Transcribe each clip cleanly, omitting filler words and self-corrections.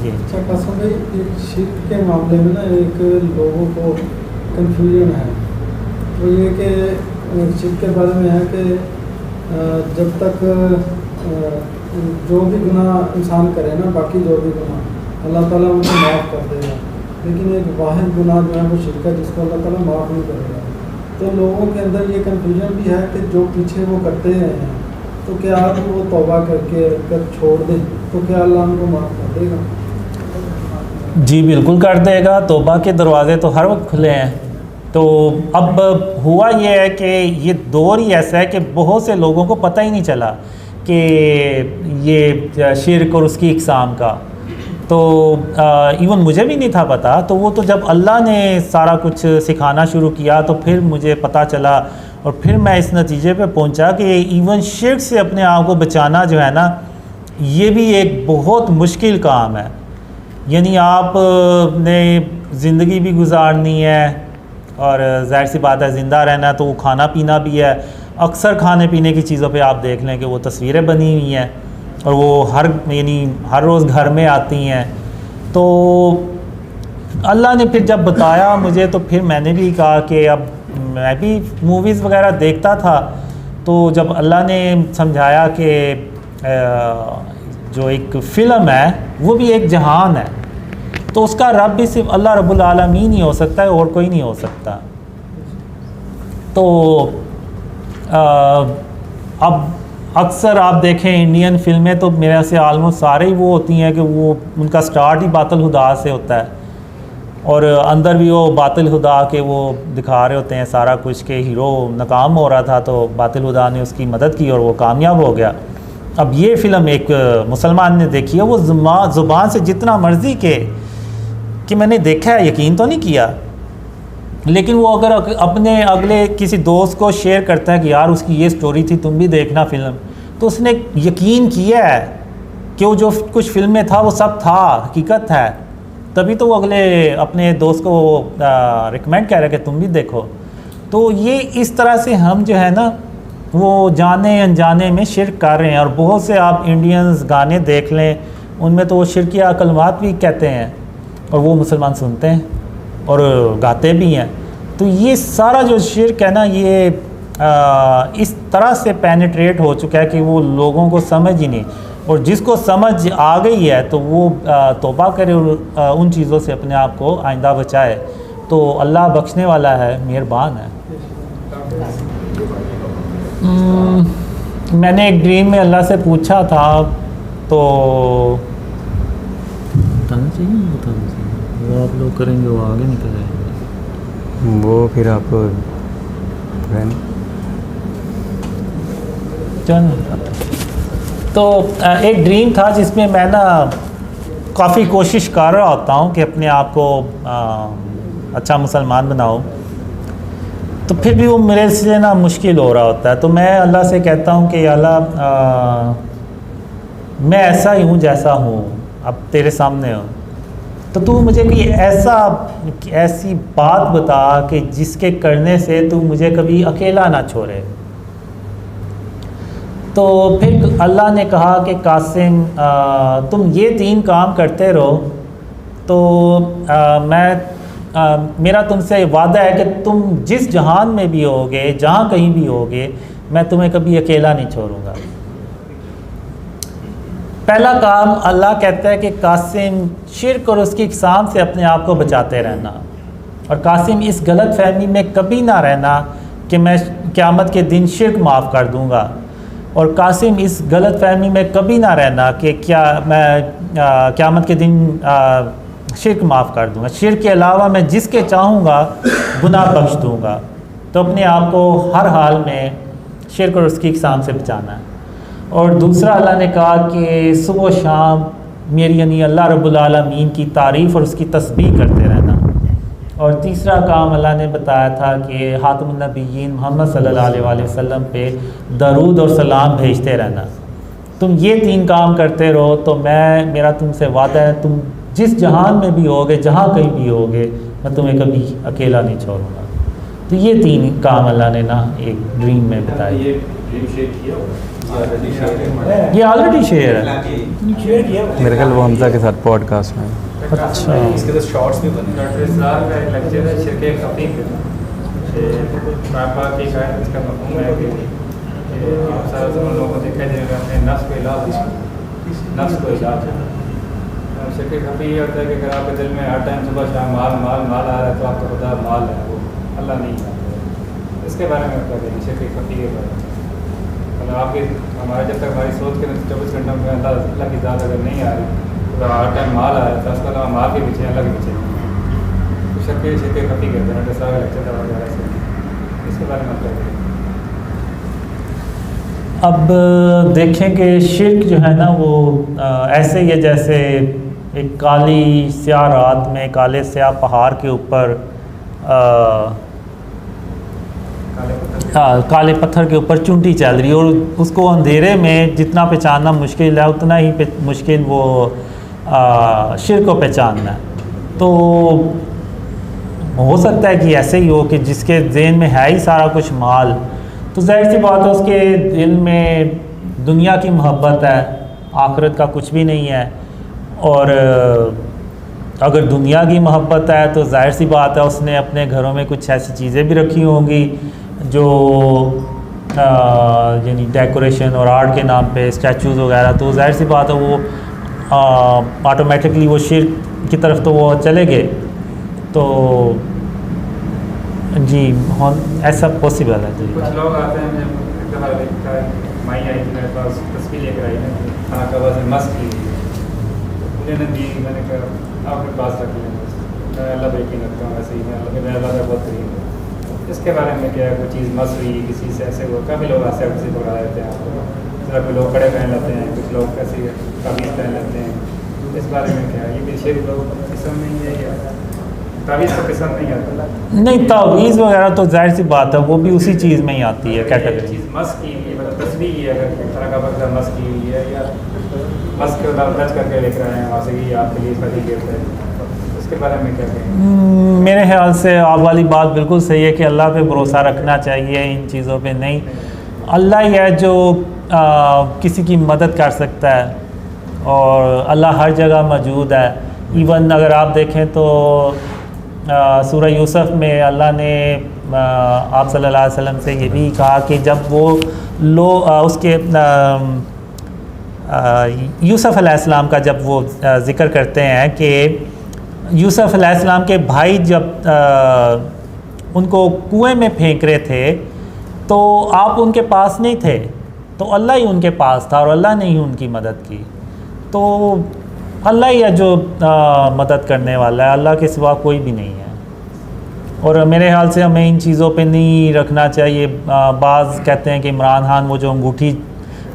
जी। अच्छा कसम भाई, एक शिर्क के मामले में ना एक लोगों को कन्फ्यूजन है। तो ये कि शिर्क के बारे में है कि जब तक जो भी गुनाह इंसान करे ना, बाकी जो भी गुनाह अल्लाह ताला उनको माफ़ कर देगा, लेकिन एक वाहिद गुनाह जो है वो शिर्क है जिसको अल्लाह ताला माफ़ नहीं करेगा। तो लोगों के अंदर ये कन्फ्यूजन भी है कि जो पीछे वो करते हैं तो क्या आप वो तौबा करके अगर छोड़ दें तो क्या अल्लाह उनको माफ़ कर देगा? जी बिल्कुल कर देगा, तौबा के दरवाज़े तो हर वक्त खुले हैं। तो अब हुआ ये है कि ये दौर ही ऐसा है कि बहुत से लोगों को पता ही नहीं चला कि ये शिर्क और उसकी इक़साम का। तो इवन मुझे भी नहीं था पता। तो वो तो जब अल्लाह ने सारा कुछ सिखाना शुरू किया तो फिर मुझे पता चला, और फिर मैं इस नतीजे पे पहुंचा कि इवन शिर्क से अपने आप को बचाना जो है ना, ये भी एक बहुत मुश्किल काम है। यानी आप ने ज़िंदगी भी गुजारनी है और ज़ाहिर सी बात है ज़िंदा रहना है, तो वो खाना पीना भी है। अक्सर खाने पीने की चीज़ों पे आप देख लें कि वो तस्वीरें बनी हुई हैं और वो हर रोज़ घर में आती हैं। तो अल्लाह ने फिर जब बताया मुझे, तो फिर मैंने भी कहा कि अब मैं भी मूवीज़ वगैरह देखता था, तो जब अल्लाह ने समझाया कि जो एक फ़िल्म है वो भी एक जहान है, तो उसका रब भी सिर्फ अल्लाह रब्बुल आलमीन ही हो सकता है और कोई नहीं हो सकता। तो अब अक्सर आप देखें इंडियन फिल्में तो मेरे से आलमोस्ट सारे ही वो होती हैं कि वो उनका स्टार्ट ही बातिल हुदा से होता है, और अंदर भी वो बातिल हुदा के वो दिखा रहे होते हैं सारा कुछ कि हीरो नाकाम हो रहा था तो बातिल हुदा ने उसकी मदद की और वो कामयाब हो गया। अब ये फ़िल्म एक मुसलमान ने देखी है, वो ज़ुबान से जितना मर्ज़ी कि मैंने देखा है, यकीन तो नहीं किया, लेकिन वो अगर अपने अगले किसी दोस्त को शेयर करता है कि यार उसकी ये स्टोरी थी, तुम भी देखना फ़िल्म, तो उसने यकीन किया है कि वो जो कुछ फ़िल्म में था वो सब था, हकीकत है, तभी तो वो अगले अपने दोस्त को रिकमेंड कर रहे कि तुम भी देखो। तो ये इस तरह से हम जो है ना वो जाने अनजाने में शिर्क कर रहे हैं। और बहुत से आप इंडियंस गाने देख लें, उनमें तो वो शिरकिया कलमात भी कहते हैं और वो मुसलमान सुनते हैं और गाते भी हैं। तो ये सारा जो शिर्क है ना, ये इस तरह से पेनिट्रेट हो चुका है कि वो लोगों को समझ ही नहीं, और जिसको समझ आ गई है तो वो तौबा करे और उन चीज़ों से अपने आप को आइंदा बचाए। तो अल्लाह बख्शने वाला है, मेहरबान है। मैंने एक ड्रीम में अल्लाह से पूछा था, तो बताना चाहिए, बताना चाहिए, वो आप लोग करेंगे, वो आगे नहीं करेंगे, वो फिर आपको तो एक ड्रीम था जिसमें मैं ना काफ़ी कोशिश कर रहा होता हूँ कि अपने आप को अच्छा मुसलमान बनाऊँ, तो फिर भी वो मेरे से ना मुश्किल हो रहा होता है। तो मैं अल्लाह से कहता हूँ कि अल्लाह मैं ऐसा ही हूँ जैसा हूँ, अब तेरे सामने हूँ, तो तू मुझे कोई ऐसी बात बता कि जिसके करने से तू मुझे कभी अकेला ना छोड़े। तो फिर अल्लाह ने कहा कि कासिम तुम ये 3 काम करते रहो, तो मेरा तुमसे वादा है कि तुम जिस जहान में भी होगे, जहाँ कहीं भी होगे, मैं तुम्हें कभी अकेला नहीं छोड़ूंगा। पहला काम अल्लाह कहता है कि कासिम शिर्क और उसकी इक़साम से अपने आप को बचाते रहना, और कासिम इस गलत फहमी में कभी ना रहना कि मैं क़यामत के दिन शिर्क माफ़ कर दूंगा, और कासिम इस गलत फहमी में कभी ना रहना कि क्या मैं क़यामत के दिन शिर्क माफ़ कर दूंगा। शिर्क के अलावा मैं जिसके चाहूँगा गुनाह बख्श दूंगा। तो अपने आप को हर हाल में शिर्क और उसकी इक़साम से बचाना है। और दूसरा अल्लाह ने कहा कि सुबह शाम मेरी यानी अल्लाह रब्बुल आलमीन की तारीफ़ और उसकी तस्बीह करते रहना। और तीसरा काम अल्लाह ने बताया था कि हातिमुन नबिय्यीन मोहम्मद सल्लल्लाहु अलैहि वसल्लम पे दरूद और सलाम भेजते रहना। तुम ये 3 काम करते रहो तो मेरा तुमसे वादा है, तुम जिस जहान में भी होगे, जहाँ कहीं भी होगे, मैं तुम्हें कभी अकेला नहीं छोड़ूंगा। तो ये 3 काम अल्लाह ने ना एक ड्रीम में बताया। ये ड्रीम शेयर किया होगा? ये ऑलरेडी शेयर है मेरे ख्याल वो हमजा के साथ पॉडकास्ट में। अच्छा इसके तो शॉर्ट्स भी बने। डॉक्टर इसरार का एक लेक्चर है शिरके खफी पे पापा की शायद इसका मफहूम है कि आप सारा ज़माना लोगों को देखा जाएगा अपने नफ्स को इलाज नफ्स को इलाज है। शिरके खफी ये होता है कि अगर आपके दिल में हर टाइम सुबह शाम माल माल माल आ रहा है तो आपको खुदा माल है वो अल्लाह नहीं है। इसके बारे में क्या कहेंगे शिरके खफी के बारे में? मतलब आपकी हमारे जब तक हमारी सोच के 24 घंटों में अल्लाह की ज़ात अगर नहीं आ रही तो हर टाइम माल आ रहा है तो उसके अलावा माल के पीछे अल्लाह के पीछे तो शिरके खफी कहते हैं। डॉक्टर साहब लेक्चर वगैरह से इसके बारे में क्या कहेंगे? अब देखें कि शिर्क जो है ना वो ऐसे ही है जैसे एक काली स्याह रात में काले स्याह पहाड़ के ऊपर काले पत्थर के ऊपर चुंटी चल रही है और उसको अंधेरे में जितना पहचानना मुश्किल है उतना ही मुश्किल वो शिर्क को पहचानना है। तो हो सकता है कि ऐसे ही हो कि जिसके ज़हन में है ही सारा कुछ माल, तो जाहिर सी बात है उसके दिल में दुनिया की मोहब्बत है, आखिरत का कुछ भी नहीं है। और अगर दुनिया की मोहब्बत है तो जाहिर सी बात है उसने अपने घरों में कुछ ऐसी चीज़ें भी रखी होंगी जो यानी डेकोरेशन और आर्ट के नाम पे स्टैचूज़ वगैरह, तो जाहिर सी बात है वो ऑटोमेटिकली वो शिर्क की तरफ तो वो चले गए। तो जी ऐसा पॉसिबल है। जी कुछ लोग आते हैं एक दफ़ा देखा माई आई थी मेरे पास तस्वीर लेकर आई ना खाना कबा से मस्त की उन्होंने दी। मैंने कहा आपके पास रख लें मैं अल्लाह पे यकीन रखता हूँ ऐसे ही मैं अल्लाह का बहुत करीब हूँ। इसके बारे में क्या है कोई चीज़ मस्त हुई किसी से ऐसे हुआ काफ़ी लोग ऐसे किसी पकड़ा देते हैं आपको ज़रा कोई लोग कड़े पहन लेते हैं कुछ लोग ऐसे कमीज पहन लेते हैं। इस बारे में क्या है ये भी शिर्क लोग किस्म नहीं है या तावीज़ तो किस्म नहीं आता? नहीं तावीज़ वगैरह तो जाहिर सी बात है वो भी उसी चीज़ में ही आती है कैटेगरी। चीज़ मस्त की हुई है मतलब तस्वीर है अगर तरह का बगदा मस्त की हुई है या मस्त के बाद टच करके लिख रहे हैं वहाँ से कि आपके लिए फटी गिफ्ट है, उसके बारे में क्या कहेंगे? मेरे ख्याल से आप वाली बात बिल्कुल सही है कि अल्लाह पे भरोसा रखना चाहिए, इन चीज़ों पे नहीं। अल्लाह ही है जो किसी की मदद कर सकता है और अल्लाह हर जगह मौजूद है। इवन अगर आप देखें तो सूरह यूसुफ में अल्लाह ने आप सल्लल्लाहु अलैहि वसल्लम से ये भी कहा कि जब वो उसके यूसुफ अलैहिस्सलाम का जब वो ज़िक्र करते हैं कि यूसुफ अलैहिस्सलाम के भाई जब उनको कुएं में फेंक रहे थे तो आप उनके पास नहीं थे, तो अल्लाह ही उनके पास था और अल्लाह ने ही उनकी मदद की। तो अल्लाह ही है जो मदद करने वाला है, अल्लाह के सिवा कोई भी नहीं है। और मेरे ख्याल से हमें इन चीज़ों पे नहीं रखना चाहिए। बाज़ कहते हैं कि इमरान खान वो जो अंगूठी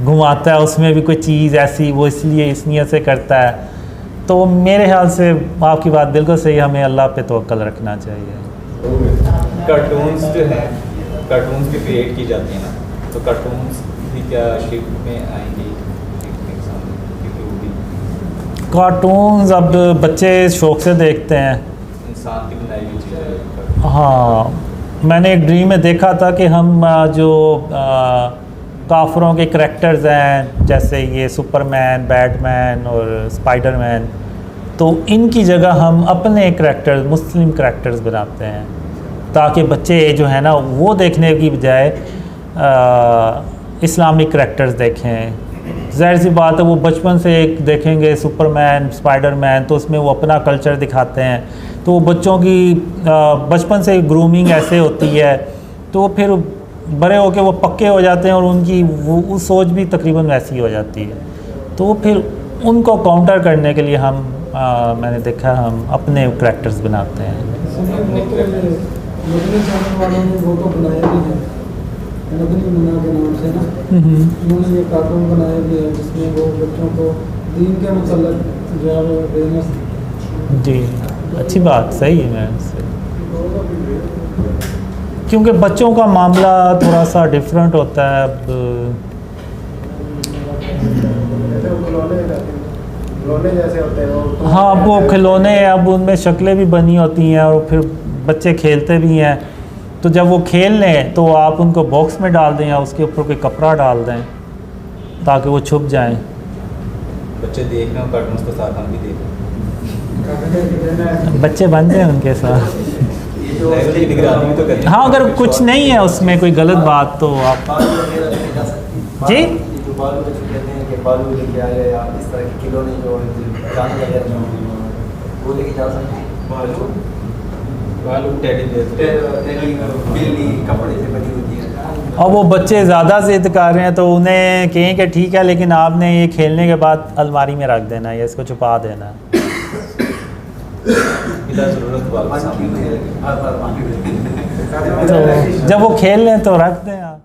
घुमाता है उसमें भी कोई चीज़ ऐसी वो इसलिए इस नियत से करता है। तो मेरे ख्याल से आपकी बात बिल्कुल सही, हमें अल्लाह पे तवक्कल रखना चाहिए। कार्टून्स जो है कार्टून्स भी क्रिएट की जाती हैं ना, तो कार्टून्स भी क्या शिर्क में आएंगी? कार्टून्स अब बच्चे शौक़ से देखते हैं, इंसान की बनाई हुई चीज़ें। हाँ मैंने एक ड्रीम में देखा था कि हम जो काफरों के करैक्टर्स हैं जैसे ये सुपरमैन, बैटमैन और स्पाइडरमैन, तो इनकी जगह हम अपने करैक्टर्स मुस्लिम करैक्टर्स बनाते हैं ताकि बच्चे जो है ना वो देखने की बजाय इस्लामिक करैक्टर्स देखें। ज़ाहिर सी बात है वो बचपन से एक देखेंगे सुपरमैन, स्पाइडरमैन, तो उसमें वो अपना कल्चर दिखाते हैं, तो बच्चों की बचपन से ग्रूमिंग ऐसे होती है तो फिर बड़े होके वो पक्के हो जाते हैं और उनकी वो सोच भी तकरीबन वैसी हो जाती है। तो फिर उनको काउंटर करने के लिए हम मैंने देखा हम अपने करैक्टर्स बनाते हैं। वालों ने वो तो बनाया भी है मदनी मुन्ना के नाम से ना, उन्होंने ये कार्टून बनाए भी है जिसमें वो बच्चों को दीन के मतलब जो है वो अवेयरनेस। जी अच्छी बात, सही है मैम से, क्योंकि बच्चों का मामला थोड़ा सा डिफरेंट होता है। अब खिलौने जैसे होते हैं वो, हाँ वो खिलौने अब उनमें शक्लें भी बनी होती हैं और फिर बच्चे खेलते भी हैं, तो जब वो खेल लें तो आप उनको बॉक्स में डाल दें या उसके ऊपर कोई कपड़ा डाल दें ताकि वो छुप जाएं। बच्चे देख रहे हो कार्टून्स तो साथ हम भी देख रहे बच्चे बन जाए उनके साथ। हैं की निगरानी भी तो करनी हाँ, अगर कुछ नहीं है उसमें कोई गलत बात तो आप जी जो बालू बच्चे कहते हैं कि बालू लेके आए या इस तरह के खिलौने जो जाने लगे वो लेके जा सकते हैं। बालू टेडी बिल्ली कपड़े से बनी होती है। और वो बच्चे ज़्यादा ज़िद कर रहे हैं तो उन्हें कहें कि ठीक है, लेकिन आपने ये खेलने के बाद अलमारी में रख देना है या इसको छुपा देना है। बिना ज़रूरत वाला सामान हर बार मांगी तो जब वो खेल लें तो रख दें आप।